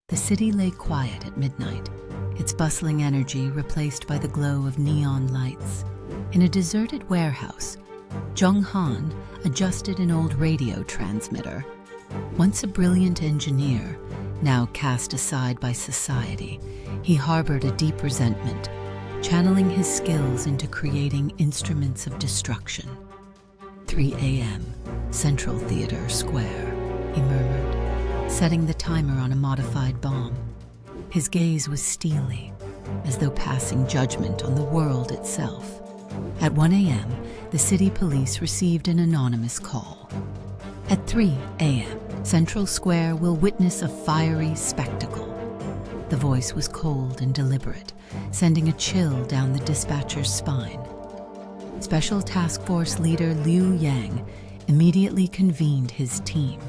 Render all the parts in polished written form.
The city lay quiet at midnight, its bustling energy replaced by the glow of neon lights. In a deserted warehouse, Jung Han adjusted an old radio transmitter. Once a brilliant engineer, now cast aside by society, he harbored a deep resentment, channeling his skills into creating instruments of destruction. 3 a.m., Central Theater Square, he murmured, setting the timer on a modified bomb. His gaze was steely, as though passing judgment on the world itself. At 1 a.m., the city police received an anonymous call. At 3 a.m., Central Square will witness a fiery spectacle. The voice was cold and deliberate, sending a chill down the dispatcher's spine. Special Task Force leader Liu Yang immediately convened his team.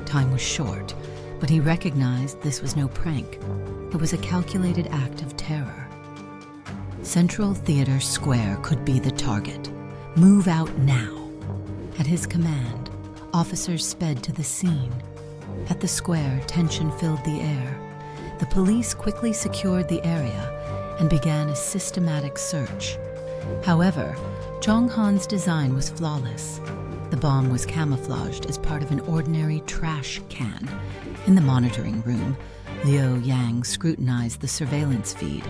Time was short, but he recognized this was no prank. It was a calculated act of terror. Central Theater Square could be the target. Move out now. At his command, officers sped to the scene. At the square, tension filled the air. The police quickly secured the area and began a systematic search. However, Jung Han's design was flawless. The bomb was camouflaged as part of an ordinary trash can. In the monitoring room, Liu Yang scrutinized the surveillance feed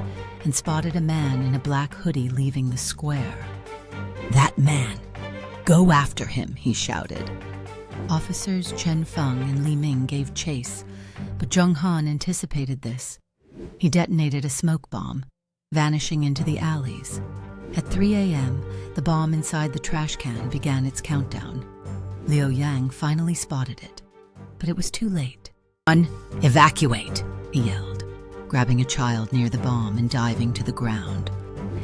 and spotted a man in a black hoodie leaving the square. "That man! Go after him!" he shouted. Officers Chen Feng and Li Ming gave chase, but Jung Han anticipated this. He detonated a smoke bomb, vanishing into the alleys. At 3 a.m., the bomb inside the trash can began its countdown. Liu Yang finally spotted it, but it was too late. "Run! Evacuate!" he yelled, grabbing a child near the bomb and diving to the ground.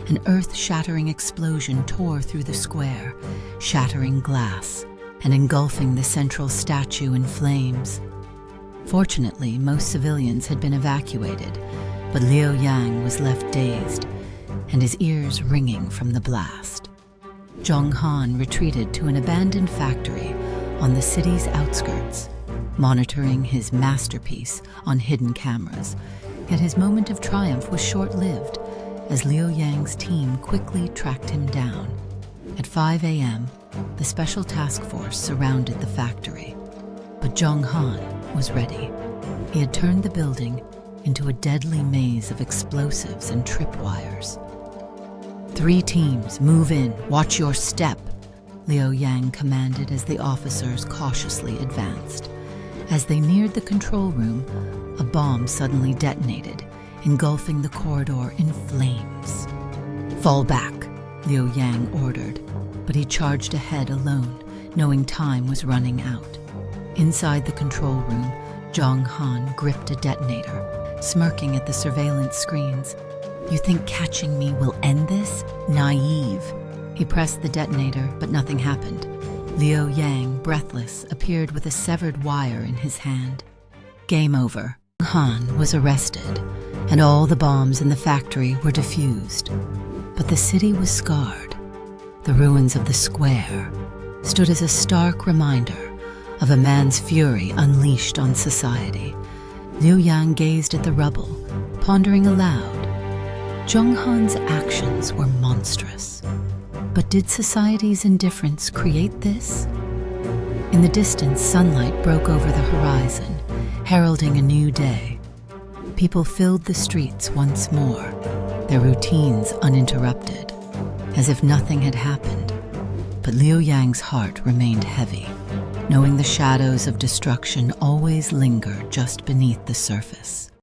An earth-shattering explosion tore through the square, shattering glass and engulfing the central statue in flames. Fortunately, most civilians had been evacuated, but Liu Yang was left dazed and his ears ringing from the blast. Jung Han retreated to an abandoned factory on the city's outskirts, monitoring his masterpiece on hidden cameras. Yet his moment of triumph was short-lived, as Liu Yang's team quickly tracked him down. At 5 a.m., the Special Task Force surrounded the factory. But Jung Han was ready. He had turned the building into a deadly maze of explosives and tripwires. "3 teams, move in, watch your step," Liu Yang commanded as the officers cautiously advanced. As they neared the control room, a bomb suddenly detonated, engulfing the corridor in flames. "Fall back," Liu Yang ordered, but he charged ahead alone, knowing time was running out. Inside the control room, Jung Han gripped a detonator, smirking at the surveillance screens. "You think catching me will end this? Naive." He pressed the detonator, but nothing happened. Liu Yang, breathless, appeared with a severed wire in his hand. Game over. Han was arrested, and all the bombs in the factory were defused. But the city was scarred. The ruins of the square stood as a stark reminder of a man's fury unleashed on society. Liu Yang gazed at the rubble, pondering aloud. Jung Han's actions were monstrous. But did society's indifference create this? In the distance, sunlight broke over the horizon, heralding a new day. People filled the streets once more, their routines uninterrupted, as if nothing had happened. But Liu Yang's heart remained heavy, knowing the shadows of destruction always linger just beneath the surface.